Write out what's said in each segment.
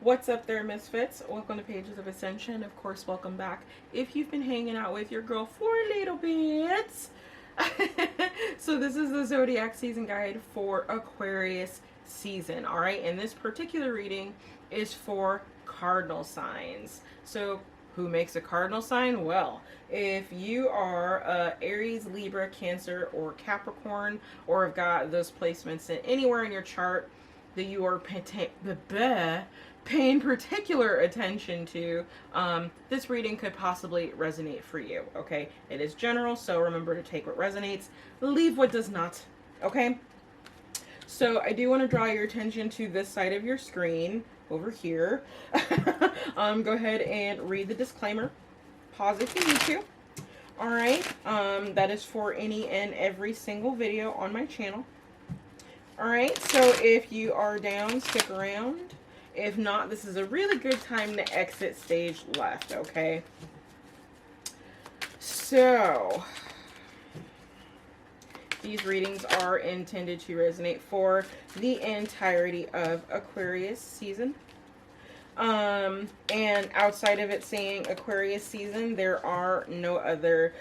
What's up there, Misfits? Welcome to Pages of Ascension. Of course, welcome back. If you've been hanging out with your girl for a little bit. So this is the Zodiac season guide for Aquarius season, all right? And this particular reading is for cardinal signs. So who makes a cardinal sign? Well, if you are Aries, Libra, Cancer, or Capricorn, or have got those placements in anywhere in your chart that you are paying particular attention to, this reading could possibly resonate for you, okay? It is general, so remember to take what resonates, leave what does not, okay? So I do want to draw your attention to this side of your screen, over here. Go ahead and read the disclaimer. Pause if you need to. All right, that is for any and every single video on my channel. All right, so if you are down, stick around. If not, this is a really good time to exit stage left, okay? So, these readings are intended to resonate for the entirety of Aquarius season. And outside of it saying Aquarius season, there are no other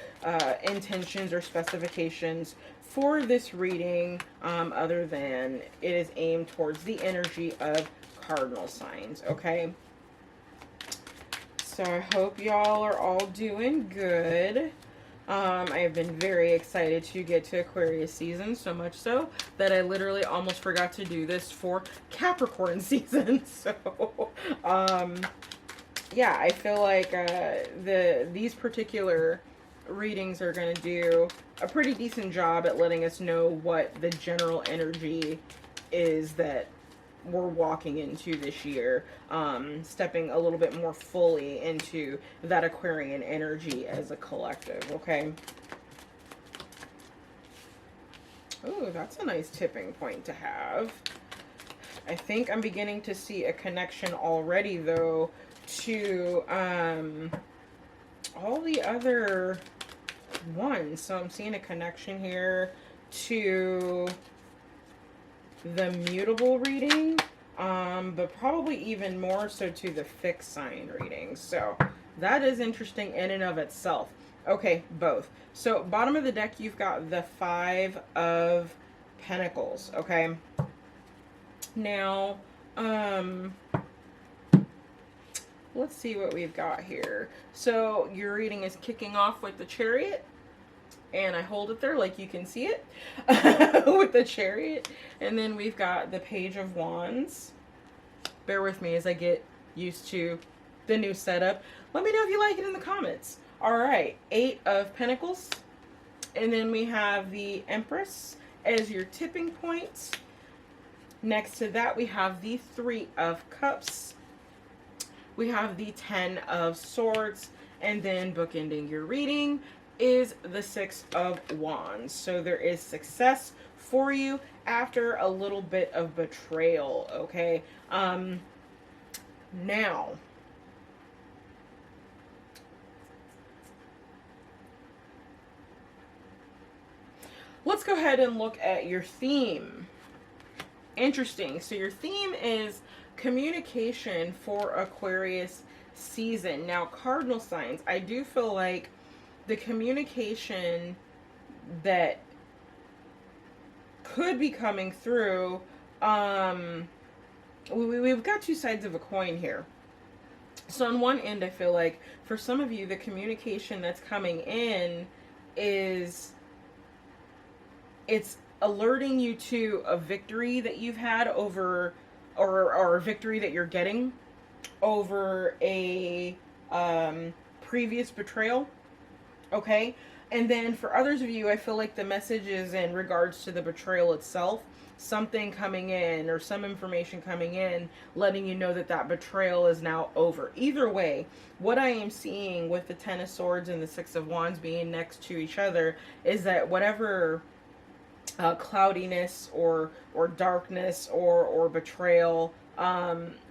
intentions or specifications for this reading other than it is aimed towards the energy of cardinal signs, okay? So I hope y'all are all doing good. I have been very excited to get to Aquarius season, so much so that I literally almost forgot to do this for Capricorn season. So, yeah, I feel like these particular readings are going to do a pretty decent job at letting us know what the general energy is that we're walking into this year, stepping a little bit more fully into that Aquarian energy as a collective, okay? Oh, that's a nice tipping point to have. I think I'm beginning to see a connection already, though, to all the other ones. So I'm seeing a connection here to the mutable reading, but probably even more so to the fixed sign reading. So that is interesting in and of itself. Okay, both. So bottom of the deck, you've got the 5 of Pentacles, okay? Now, let's see what we've got here. So your reading is kicking off with the Chariot. And I hold it there like you can see it with the Chariot. And then we've got the Page of Wands. Bear with me as I get used to the new setup. Let me know if you like it in the comments. All right, 8 of Pentacles. And then we have the Empress as your tipping point. Next to that, we have the 3 of Cups. We have the 10 of Swords. And then bookending your reading is the 6 of Wands. So there is success for you after a little bit of betrayal, okay? Now, let's go ahead and look at your theme. Interesting. So your theme is communication for Aquarius season. Now, cardinal signs, I do feel like the communication that could be coming through, we've got 2 sides of a coin here. So on one end, I feel like for some of you, the communication that's coming in is, it's alerting you to a victory that you've had over, or a victory that you're getting over a previous betrayal. Okay, and then for others of you, I feel like the message is in regards to the betrayal itself, something coming in or some information coming in, letting you know that that betrayal is now over. Either way, what I am seeing with the 10 of Swords and the 6 of Wands being next to each other is that whatever cloudiness or darkness or betrayal,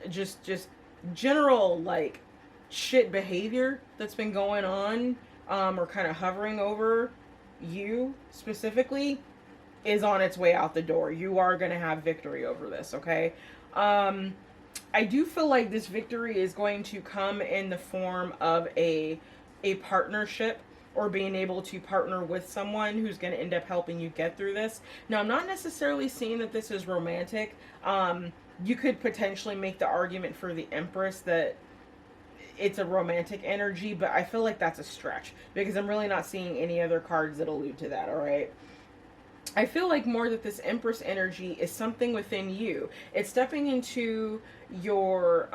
just general like shit behavior that's been going on, or kind of hovering over you specifically, is on its way out the door. You are going to have victory over this, okay? I do feel like this victory is going to come in the form of a partnership, or being able to partner with someone who's going to end up helping you get through this. Now, I'm not necessarily seeing that this is romantic. You could potentially make the argument for the Empress that it's a romantic energy, but I feel like that's a stretch because I'm really not seeing any other cards that allude to that, all right? I feel like more that this Empress energy is something within you. It's stepping into your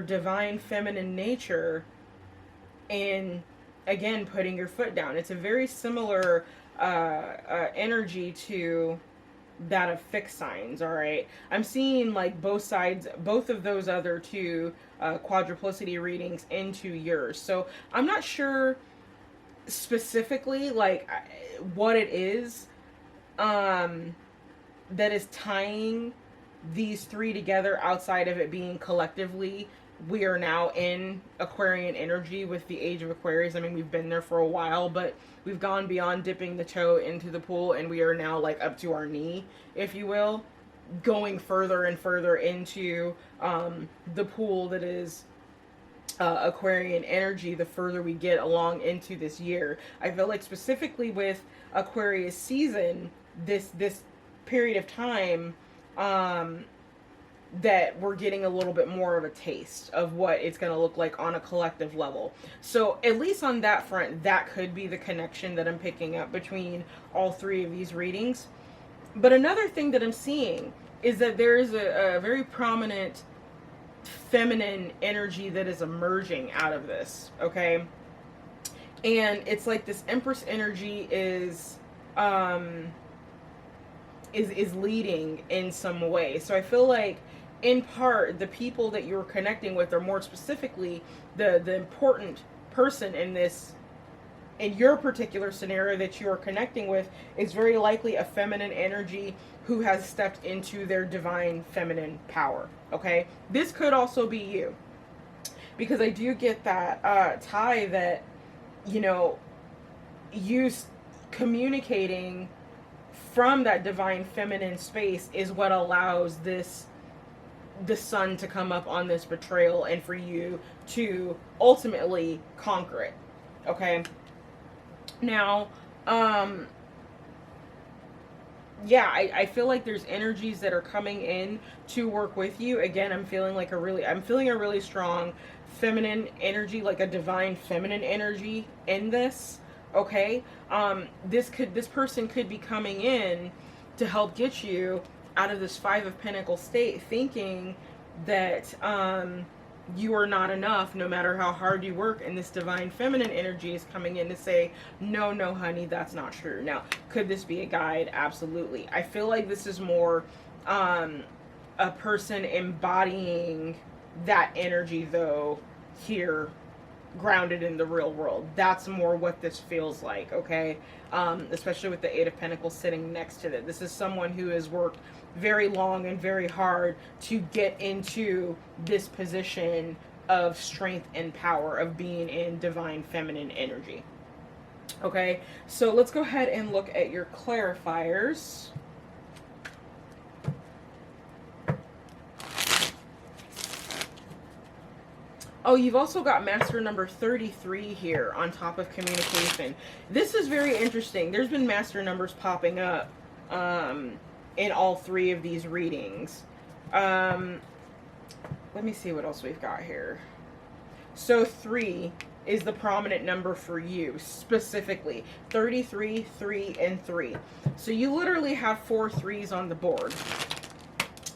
divine feminine nature and again putting your foot down. It's a very similar energy to that of fixed signs. All right, I'm seeing like both sides, both of those other two quadruplicity readings into yours. So I'm not sure specifically like what it is that is tying these three together outside of it being collectively we are now in Aquarian energy with the age of Aquarius. I mean, we've been there for a while, but we've gone beyond dipping the toe into the pool and we are now like up to our knee, if you will, going further and further into the pool that is Aquarian energy the further we get along into this year. I feel like specifically with Aquarius season, this period of time, that we're getting a little bit more of a taste of what it's going to look like on a collective level. So at least on that front, that could be the connection that I'm picking up between all three of these readings. But another thing that I'm seeing is that there is a very prominent feminine energy that is emerging out of this, okay? And it's like this Empress energy is leading in some way. So I feel like in part the people that you're connecting with, or more specifically the important person in this, in your particular scenario that you are connecting with, is very likely a feminine energy who has stepped into their divine feminine power. Okay, this could also be you, because I do get that tie that, you know, you communicating from that divine feminine space is what allows the sun to come up on this betrayal and for you to ultimately conquer it. Okay, now yeah, I feel like there's energies that are coming in to work with you. Again, I'm feeling a really strong feminine energy, like a divine feminine energy in this. Okay, this person could be coming in to help get you out of this Five of Pentacles state, thinking that you are not enough no matter how hard you work, and this divine feminine energy is coming in to say, no honey, that's not true. Now, could this be a guide? Absolutely. I feel like this is more a person embodying that energy though here, grounded in the real world. That's more what this feels like, okay? Especially with the Eight of Pentacles sitting next to it. This is someone who has worked very long and very hard to get into this position of strength and power, of being in divine feminine energy. Okay, so let's go ahead and look at your clarifiers. Oh, you've also got master number 33 here on top of communication. This is very interesting. There's been master numbers popping up in all three of these readings. Let me see what else we've got here. So 3 is the prominent number for you specifically. 33, 3, and 3. So you literally have 4 3s on the board.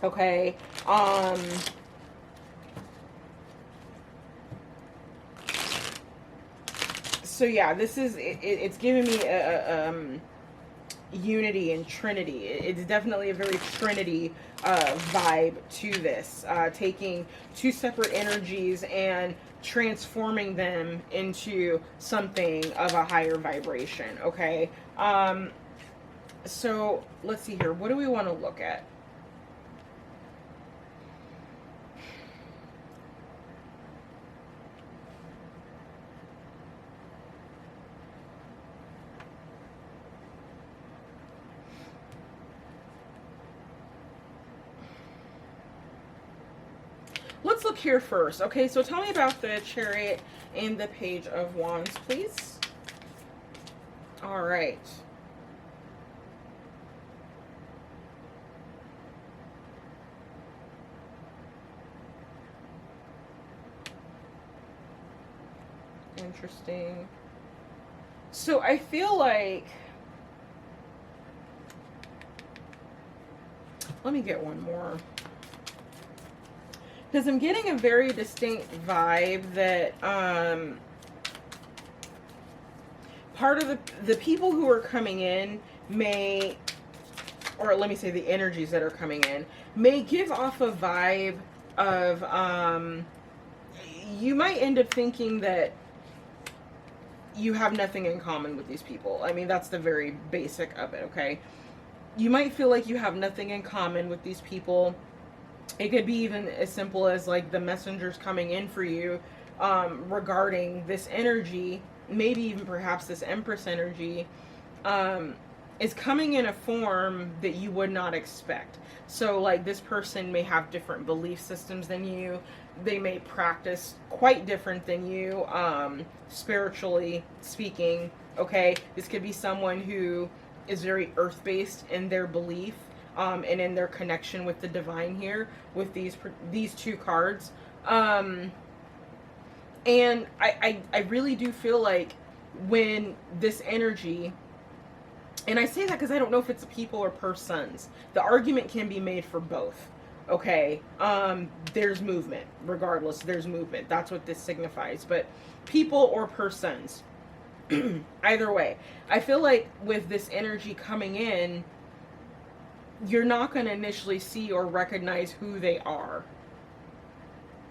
Okay. So yeah, this is it's giving me a unity and trinity. It's definitely a very trinity vibe to this, taking two separate energies and transforming them into something of a higher vibration. Okay, so let's see here. What do we want to look at? let's look here first. Okay, so tell me about the Chariot and the Page of Wands, please. All right. Interesting. So I feel like, let me get one more, because I'm getting a very distinct vibe that part of the people who are coming in may, or let me say the energies that are coming in, may give off a vibe of, you might end up thinking that you have nothing in common with these people. I mean, that's the very basic of it, okay? You might feel like you have nothing in common with these people. It could be even as simple as like the messengers coming in for you regarding this energy, maybe even perhaps this Empress energy, is coming in a form that you would not expect. So like this person may have different belief systems than you. They may practice quite different than you, spiritually speaking, okay? This could be someone who is very earth-based in their belief, and in their connection with the divine here, with these two cards. And I really do feel like when this energy, and I say that because I don't know if it's people or persons. The argument can be made for both. Okay, there's movement. Regardless, there's movement. That's what this signifies. But people or persons, either way, I feel like with this energy coming in, you're not going to initially see or recognize who they are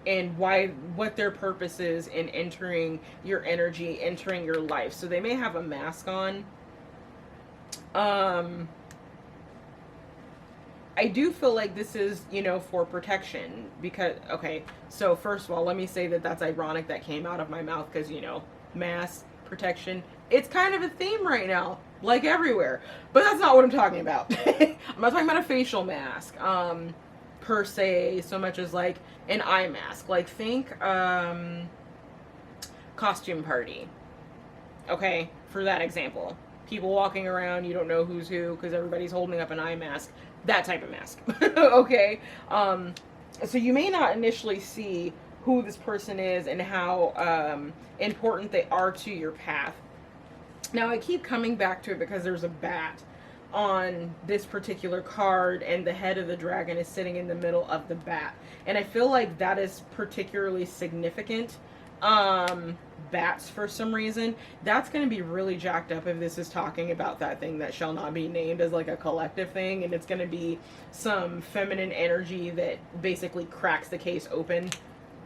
and what their purpose is in entering your energy, entering your life. So they may have a mask on. I do feel like this is, you know, for protection because, okay, so first of all, let me say that that's ironic that came out of my mouth because, you know, mask, protection, it's kind of a theme right now, like everywhere, but that's not what I'm talking about. I'm not talking about a facial mask, per se, so much as like an eye mask. Like think, costume party, okay, for that example. People walking around, you don't know who's who because everybody's holding up an eye mask. That type of mask. Okay. So you may not initially see who this person is and how important they are to your path. Now I keep coming back to it because there's a bat on this particular card and the head of the dragon is sitting in the middle of the bat. And I feel like that is particularly significant. Bats for some reason. That's going to be really jacked up if this is talking about that thing that shall not be named as like a collective thing, and it's going to be some feminine energy that basically cracks the case open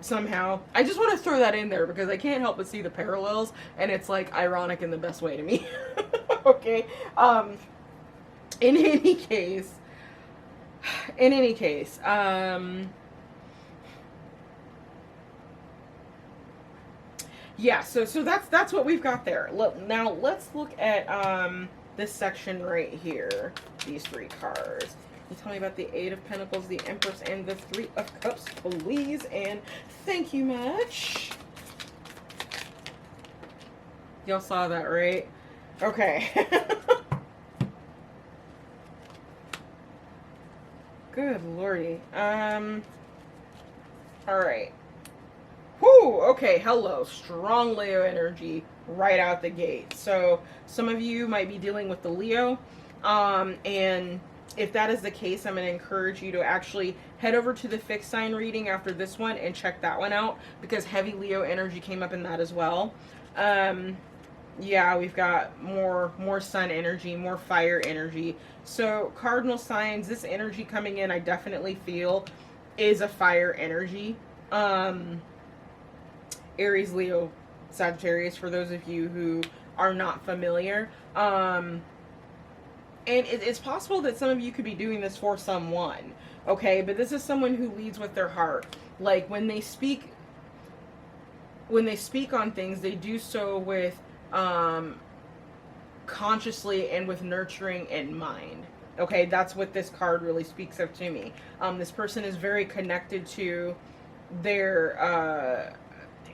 somehow. I just want to throw that in there because I can't help but see the parallels, and it's like ironic in the best way to me. Okay. In any case, yeah, so that's what we've got there. Now let's look at this section right here. These three cards. You tell me about the Eight of Pentacles, the Empress, and the Three of Cups, please. And thank you much. Y'all saw that, right? Okay. Good lordy. All right. Whoo, okay, hello. Strong Leo energy right out the gate. So some of you might be dealing with the Leo. And if that is the case, I'm going to encourage you to actually head over to the fixed sign reading after this one and check that one out because heavy Leo energy came up in that as well. Yeah, we've got more sun energy, more fire energy. So cardinal signs, this energy coming in, I definitely feel is a fire energy. Aries, Leo, Sagittarius, for those of you who are not familiar. And it's possible that some of you could be doing this for someone, okay? But this is someone who leads with their heart. Like, when they speak on things, they do so with consciously and with nurturing in mind. Okay, that's what this card really speaks of to me. This person is very connected to their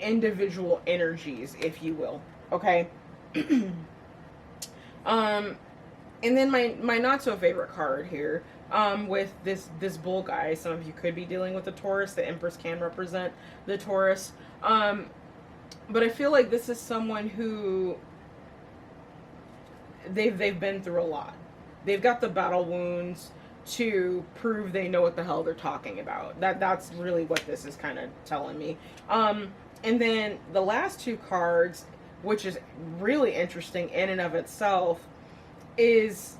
individual energies, if you will. Okay. And then my not so favorite card here, with this bull guy. Some of you could be dealing with the Taurus. The Empress can represent the Taurus. But I feel like this is someone who they've been through a lot. They've got the battle wounds to prove they know what the hell they're talking about. That's really what this is kind of telling me. And then the last two cards, which is really interesting in and of itself, is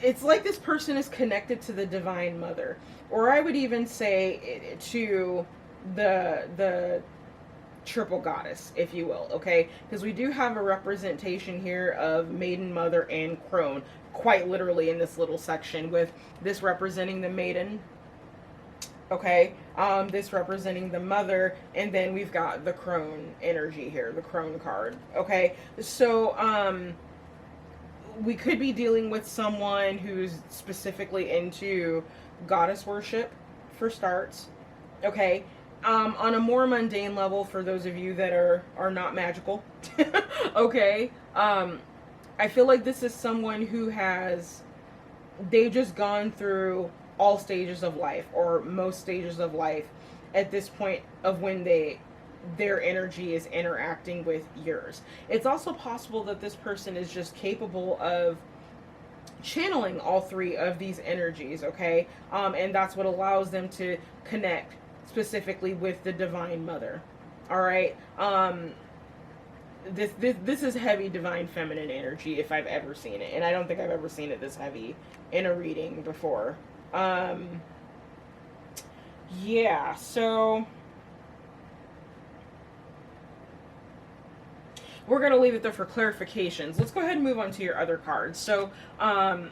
it's like this person is connected to the Divine Mother, or I would even say to the triple goddess, if you will. Okay, because we do have a representation here of Maiden, Mother, and Crone, quite literally in this little section, with this representing the Maiden. Okay, this representing the Mother, and then we've got the Crone energy here, the Crone card. Okay, so we could be dealing with someone who's specifically into goddess worship, for starts. Okay, on a more mundane level, for those of you that are not magical. Okay, I feel like this is someone who they've just gone through all stages of life, or most stages of life, at this point of when their energy is interacting with yours. It's also possible that this person is just capable of channeling all three of these energies. Okay, and that's what allows them to connect specifically with the Divine Mother. All right, this is heavy Divine Feminine energy if I've ever seen it, and I don't think I've ever seen it this heavy in a reading before. Yeah, so we're going to leave it there for clarifications. Let's go ahead and move on to your other cards. So, the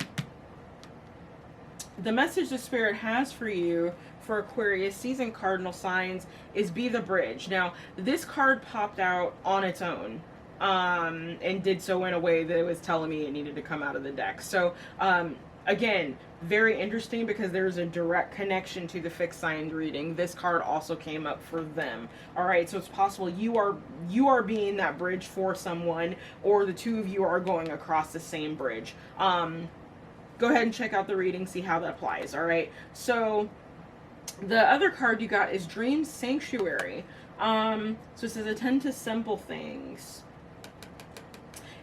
message the Spirit has for you for Aquarius season cardinal signs is be the bridge. Now, this card popped out on its own, and did so in a way that it was telling me it needed to come out of the deck. So, again, very interesting, because there's a direct connection to the fixed sign reading. This card also came up for them. All right, so it's possible you are being that bridge for someone, or the two of you are going across the same bridge. Go ahead and check out the reading, see how that applies. All right, so the other card you got is Dream Sanctuary. So it says attend to simple things.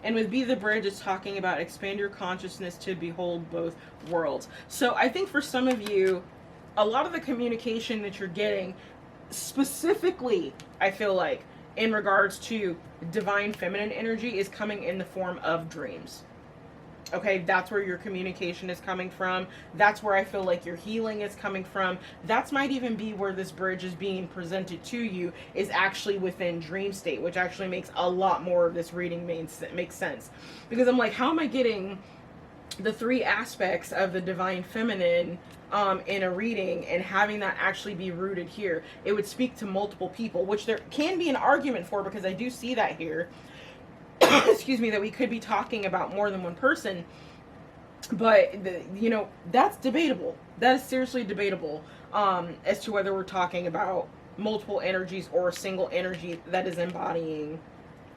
And with Be the Bridge, it's talking about expand your consciousness to behold both worlds. So I think for some of you, a lot of the communication that you're getting, specifically, I feel like, in regards to Divine Feminine energy, is coming in the form of dreams. Okay, that's where your communication is coming from. That's where I feel like your healing is coming from. That might even be where this bridge is being presented to you, is actually within dream state, which actually makes a lot more of this reading makes sense. Because I'm like, how am I getting the three aspects of the Divine Feminine in a reading and having that actually be rooted here? It would speak to multiple people, which there can be an argument for, because I do see that here. Excuse me, that we could be talking about more than one person, but that's debatable. That is seriously debatable, as to whether we're talking about multiple energies or a single energy that is embodying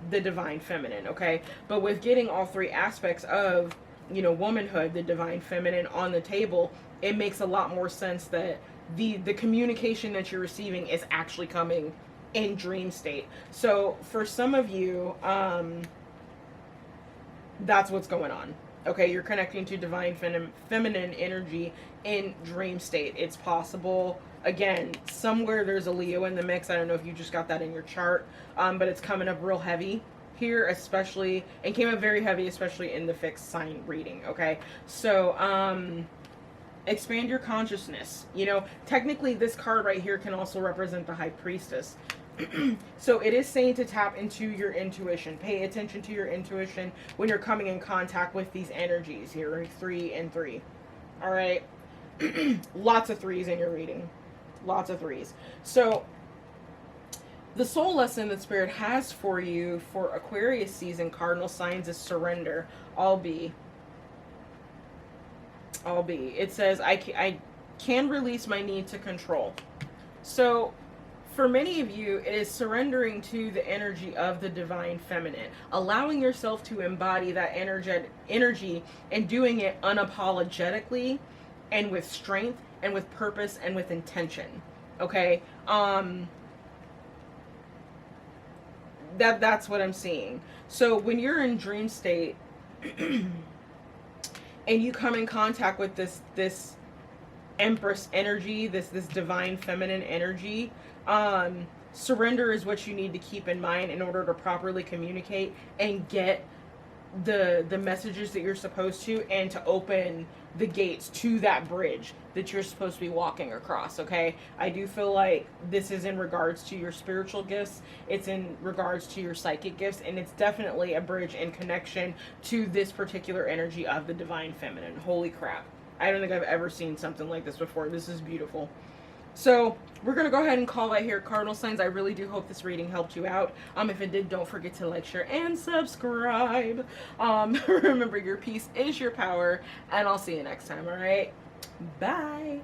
the Divine Feminine. Okay, but with getting all three aspects of womanhood, the Divine Feminine, on the table, it makes a lot more sense that the communication that you're receiving is actually coming in dream state. So for some of you, that's what's going on. Okay, you're connecting to Divine Feminine energy in dream state. It's possible, again, somewhere there's a Leo in the mix. I don't know if you just got that in your chart, but it's coming up real heavy here, especially, and came up very heavy, especially in the fixed sign reading. Okay, so expand your consciousness. Technically this card right here can also represent the High Priestess. So it is saying to tap into your intuition. Pay attention to your intuition when you're coming in contact with these energies here. 3 and 3. All right. Lots of 3s in your reading. Lots of 3s. So the soul lesson that Spirit has for you for Aquarius season cardinal signs is surrender. I'll be. It says, can release my need to control. So for many of you, it is surrendering to the energy of the divine feminine, allowing yourself to embody that energy and doing it unapologetically and with strength and with purpose and with intention. Okay? That's what I'm seeing. So when you're in dream state and you come in contact with this Empress energy, this divine feminine energy, surrender is what you need to keep in mind in order to properly communicate and get the messages that you're supposed to, and to open the gates to that bridge that you're supposed to be walking across. Okay, I do feel like this is in regards to your spiritual gifts, it's in regards to your psychic gifts, and it's definitely a bridge and connection to this particular energy of the divine feminine. Holy crap, I don't think I've ever seen something like this before. This is beautiful. So we're going to go ahead and call that here, cardinal signs. I really do hope this reading helped you out. If it did, don't forget to like, share, and subscribe. Remember, your peace is your power, and I'll see you next time, all right? Bye.